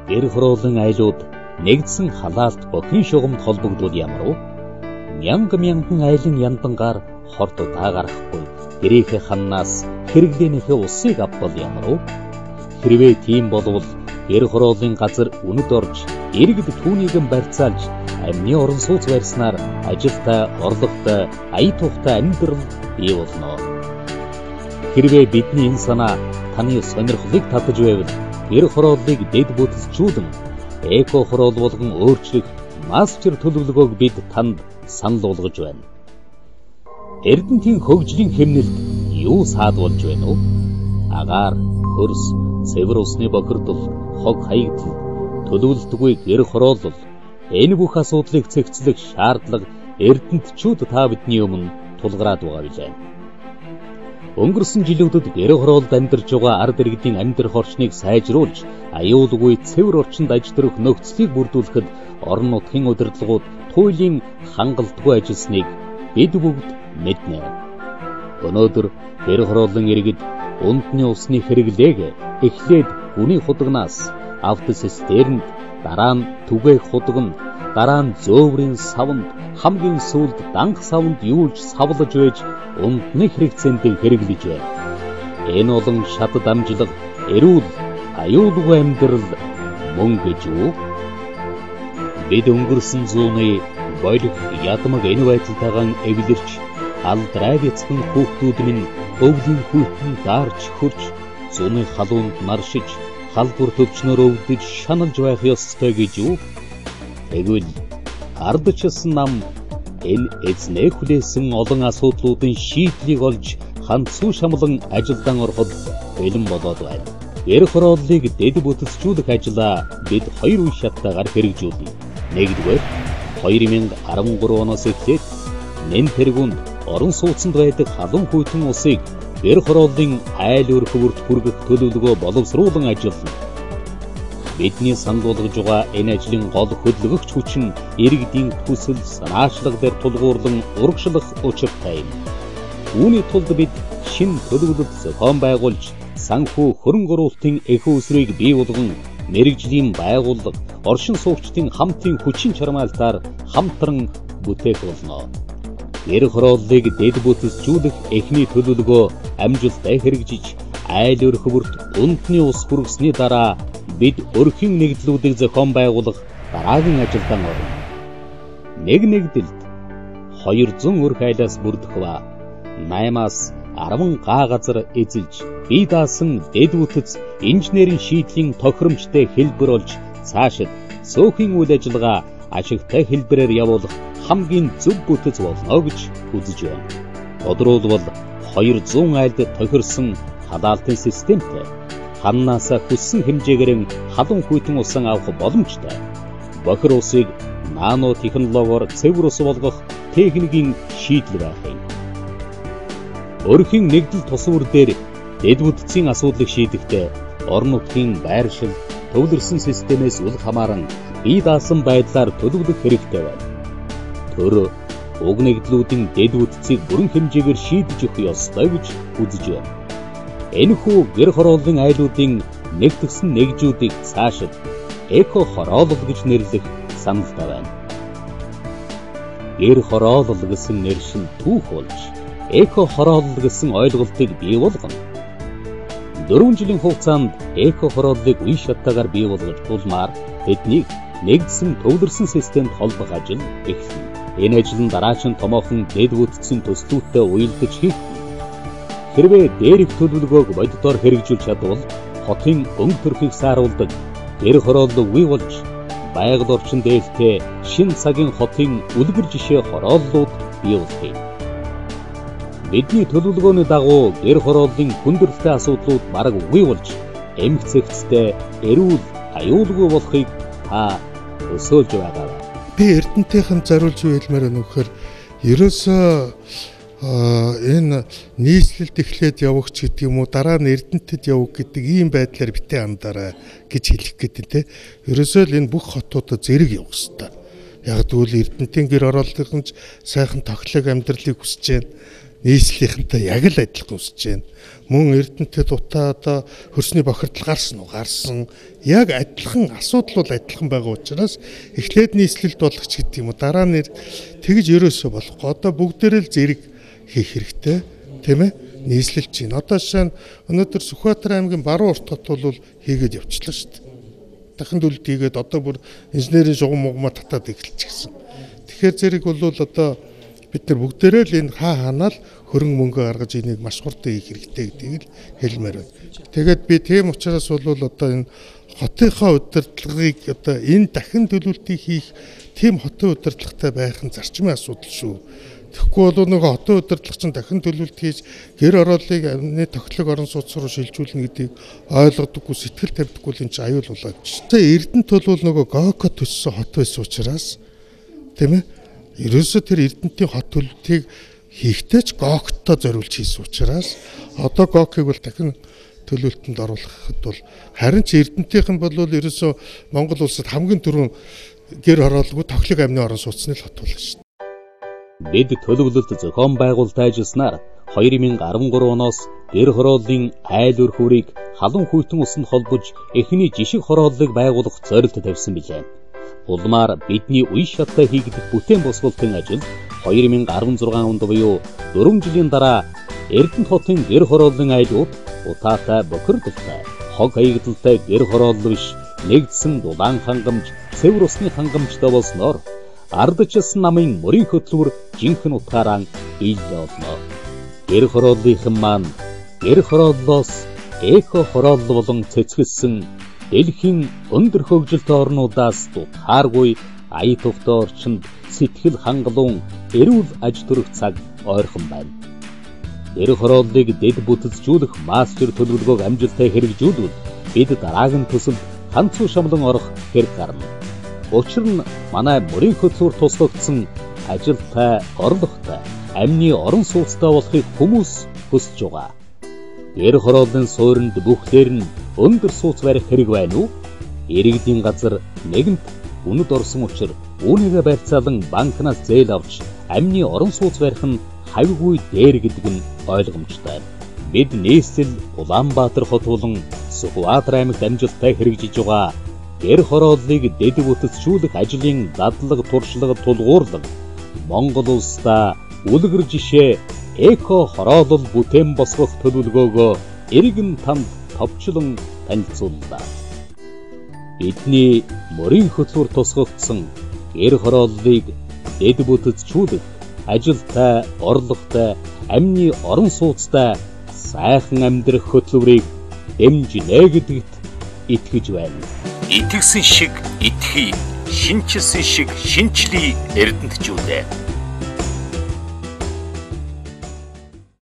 гэр хорооллын айлууд нэгдсэн халаалт бохин шугамд холбогдвол ямар вэ? Мянган айлын яндангаар хорт удаа гарахгүй гэрээхээ ханнаас хэрэглээнийхээ усыг авбал ямар вэ? Хэрвээ тийм болвол гэр хорооллын газар үнэт орж иргэд түүнийг барьцаалж амны орон сууц барьснаар ажилтай, орлоготой, ая тухтай амьдрал бий болно. Хэрвээ бидний энэ санаа таны сонирхлыг татаж байвал гэр хорооллыг дэд бүтцчүүдэн эко хороол болгон өөрчлөх мастер төлөвлөгөөг бид танд санал болгож байна. Эрдэнтийн хөгжлийн хэмнэлд юу саадуулж байна вэ? Агаар, хөрс, цэвэр усны бохирдол, хог хаягдал, төлөвлөлтгүй гэр хороолол энэ бүх асуудлыг цэгцлэх шаардлага эрдэнтчүүд та бидний өмнө тулгараад байгаа билээ. Өнгөрсөн жилүүдэд гэр хороолд амьдарч байгаа ард иргэдийн амьдрах орчныг сайжруулж, аюулгүй цэвэр орчинд ажил нөхцөлийг бүрдүүлэхэд орон нутгийн удирдлагууд туйлын хангалтгүй ажилласныг бид бүгд мэднэ. Өнөөдөр гэр хорооллын иргэд үндэсний усны хэрэглээг эхлээд хүний худагнаас автосистернд, дараа нь түгээх худагнд, дараа нь зөөврийн савнд, хамгийн сүүлд данх савнд юулж савлаж байж үндэсний хэрэгцээнд хэрэглэж байна. Энэ олон шат дамжлага, эрүүл, аюулгүй амьдрал мөн гэж үү? Бид өнгөрсөн зууны бойлог ядмаг энэ байдалтайгаан эвлэрч алдрай бяцхан хүүхдүүд минь өвлийн хүйтэн даарч хөрч зуны халуунд наршиж халдвар төвчнөр өвдөж шаналж байх ёстой гэж юу? Тэгвэл ардчилсан нам энэ эзнээ хүлээсэн олон асуудлуудын шийдлийг олж ханцуу шамлан ажилдан ороход бэлэн болоод байна. Гэр хорооллыг дэд бүтцчүүлэх ажлаа бид хоёр үе шаттайгаар хэрэгжүүлнэ. Нэгдүгээр 2013 оноос эхлээд нэн тэргуунд орон сууцнд байдаг халуун хүйтэн усыг гэр хорооллын айл өрхөвөрт хүргэх төлөвлөгөө боловсруулан ажиллана. Бидний санал болгож байгаа энэ ажлын гол хөдөлгөгч хүч нь иргэдийн төсөл санаачлага дээр тулгуурлан урагшлах учиртай юм. Үүний тулд бид шинэ төлөвлөлт зохион байгуулж, санхүү хөрөнгө оруулалтын эхүү өсрийг бий болгон мэрэгжлийн байгууллага, оршин суугчдын хамтын хүчин чармаалтаар хамтран бүтээх болно. Гэр хорооллыг дэд бүтцчүүлэх эхний төлөвлөгөө амжилттай хэрэгжиж, айл өрхөвөрт үндэсний ус хүргэсний дараа бид өрхийн нэгдлүүдийг зохион байгуулах дараагийн ажилдан орно. Нэг нэгдэлд 200 өрх айлаас бүрдэх ба 8-аас 10 га газар эзэлж, бие даасан дэд бүтц инженерийн шийдлийн тохиромжтой хэлбэр болж цаашид цөөхөн үйл ажиллагаа ашигтай хэлбэрээр явуулах хамгийн зөв бүтэц болно гэж үзэж байна. Тодорхойлбол 200 айлд тохирсон халаалтын системтэй ханнаасаа хүссэн хэмжээгээр халуун хүйтэн усан авах боломжтой. Бохир усыг нано технологиор цэвэр ус болгох техникийн шийдэл байх юм. Өрхийн нэгдэл тусвар дээр дэд бүтцийн асуудлыг шийдэхдээ орон нутгийн байршил, төвлөрсөн системээс үл хамааран бие даасан байдлаар төлөвлөх хэрэгтэй байна. Төр уг нэгдлүүдийн дэд бүтцийг бүрэн хэмжээгээр шийдэж өгөх ёстой гэж үзэж байна. Энэхүү гэр хорооллын айлуудын нэгтгэсэн нэгжүүдийг цаашид эко хороолол гэж нэрлэх саналтай байна. Гэр хороолол гэсэн нэр шин түүх болж, эко хороолол гэсэн ойлголтыг бий болгоно. 4 жилийн хугацаанд эко хорооллыг үе шаттайгаар бий болгож тулмаар тэднийг нэгдсэн төвлөрсөн системд холбох ажил эхэлнэ. Энэ ажил нь дараачин томоохон дэд бүтцийн төслүүдтэй уялдаж хийх. Хэрвээ дээрх төлөвлөгөөг боддоор хэрэгжүүлж чадвал хотын өнгө төрхийг сааруулдаг гэр хорооллог бий болж, байгаль орчин дээлтэй шин цагийн хотын үлгэр жишээ хорооллууд бий болхий. Бидний төлөвлөгөөний дагуу гэр хорооллын хүндрэлтэй асуудлууд бараг үгүй болж, эмх цэгцтэй, эрүүл, аюулгүй болохыг та өсөөлж байгаа. Би Эрдэнэтийнхэн зориулж хэлмээр байна вөхөр ерөөсөө энэ нийслэлд эхлээд явах ч гэдэг юм уу, дараа нь Эрдэнэтэд явах гэдэг ийм байдлаар битээ андаарай гэж хэлэх гэдэг те. Ерөөсөө л энэ бүх хотуудад зэрэг явах хэрэгтэй. Яг тэгвэл Эрдэнэтийн гэр хорооллын сайхан тоглог амьдралыг хүсэж байна. нийслэлийнхэнтэй яг л адилхан үсэж байна. Мөн Эрдэнэтэд утаа одоо хөрсний бохирдол гарсан уу? Гарсан. Яг адилхан асуудал бол адилхан байгаа учраас эхлээд нийслэлд болгоч гэдэг юм уу? Дараа нь тэгж ерөөсөө болохгүй. Одоо бүгдээрээ л зэрэг хийх хэрэгтэй. Тийм ээ? Нийслэлж байна. Одоо жишээ нь өнөөдөр Сүхбаатар аймгийн Баруун урт хот бол хийгээд явчлаа шүү дээ. Дахин төлөлт хийгээд одоо бүр инженерийн шугам мугмаа татаад эхэлчихсэн. Тэгэхээр зэрэг бол одоо бид нар бүгдээрээ л энэ хаанаа л хөрөнгө мөнгө гаргаж энийг маш хурдан хийх хэрэгтэй гэдгийг л хэлмээр байна. Тэгээд би тийм учраас бол одоо энэ хотынхаа удирдлагыг одоо энэ дахин төлөвлөлтийг хийх тийм хотын удирдлагатай байх нь зарчмын асуудал шүү. Тэгэхгүй бол нэг хотын удирдлага чинь дахин төлөвлөлт хийж гэр орооллыг амны тоглог орон сууц руу шилжүүлнэ гэдгийг ойлгодоггүй, сэтгэл тавьдаггүй л энэ чинь аюул болоод чинь. Эрдэнэт бол нөгөө ГОК төссөн хот байсан учраас тийм ээ. Ерөөсөө тэр Эрдэнэтийн хот төлөвлөлтийг хийхдээ ч ГОК-той зориулж хийсэн учраас одоо ГОК-ыг бол дахин төлөвлөлтөнд оруулахад бол харин ч Эрдэнэтийнх нь бол ерөөсөө Монгол улсад хамгийн түрүүн гэр хороолгүй тоглог амны орон сууцны л хот болно шүү дээ. Бид төлөвлөлт зохион байгуулалт ажилласнаар 2013 оноос гэр хорооллын айл өрхүүрийг халуун хүйтэн усанд холбож эхний жишг хорооллыг байгуулах зорилт тавьсан билээ. Улмаар бидний үе шаттай хийгдэх бүтээн босгалтын ажил 2016 онд буюу 4 жилийн дараа Эрдэнэт хотын гэр хорооллын айлууд утаатай бохирдолтой, хог хаягдaltaй гэр хороолл биш нэгдсэн дулаан хангамж, цэвэр усны хангамжтай болсноор ардчилсан намын мөрийн хөтлөвөр жинхэнэ утгаараа биелээ олно. Гэр хорооллынхан маань гэр хорооллоос эко хороолл болон цэцгэлсэн дэлхийн өндөр хөгжилтэй орнуудаас дутхааргүй ая тухтай орчинд сэтгэл хангалуун эрүүл аж төрөх цаг ойрхон байна. Гэр хорооллыг дэд бүтцжүүлэх мастер төлөвлөгөөг амжилттай хэрэгжүүлвэл бид дараагийн төсөлд ганцхан шамлан орох хэрэг гарна. Учир нь манай мөрийн хөтлөөр туслагдсан ажилтай, орлоготой, амны орон сууцтай болохыг хүмүүс хүсэж байгаа. Гэр хорооллын суурьнд бүхлээр нь өндөр сууц барих хэрэг байна уу? Иргэдийн газар нэгэнт үнэт орсон учраас үүнийгээ барьцаалан банкнаас зээл авч амны орон сууц барих нь хавьгүй дээр гэдэг нь ойлгомжтой. Бид нийслэл Улаанбаатар хот болон Сүхбаатар аймагт амжилттай хэрэгжиж байгаа гэр хорооллыг дэд бүтцжүүлэх ажлын дадлаг туршлага тулгуурлаг Монгол улсдаа үлгэр жишээ эко хороолол бүтээн босгох төлөвлөгөөгөө иргэн танд товчлон танилцууллаа. Бидний мөрийн хөтлөөр тусгагдсан гэр хорооллыг дэд бүтцжүүлэх ажилтай, орлоготой, амны орон сууцтай сайхан амьдрах хөтлөврийг дэмжинэ гэдэгт итгэж байна. Итгэсэн шиг итгэе, шинчилсэн шиг шинчлэе Эрдэнэтчүүдээ.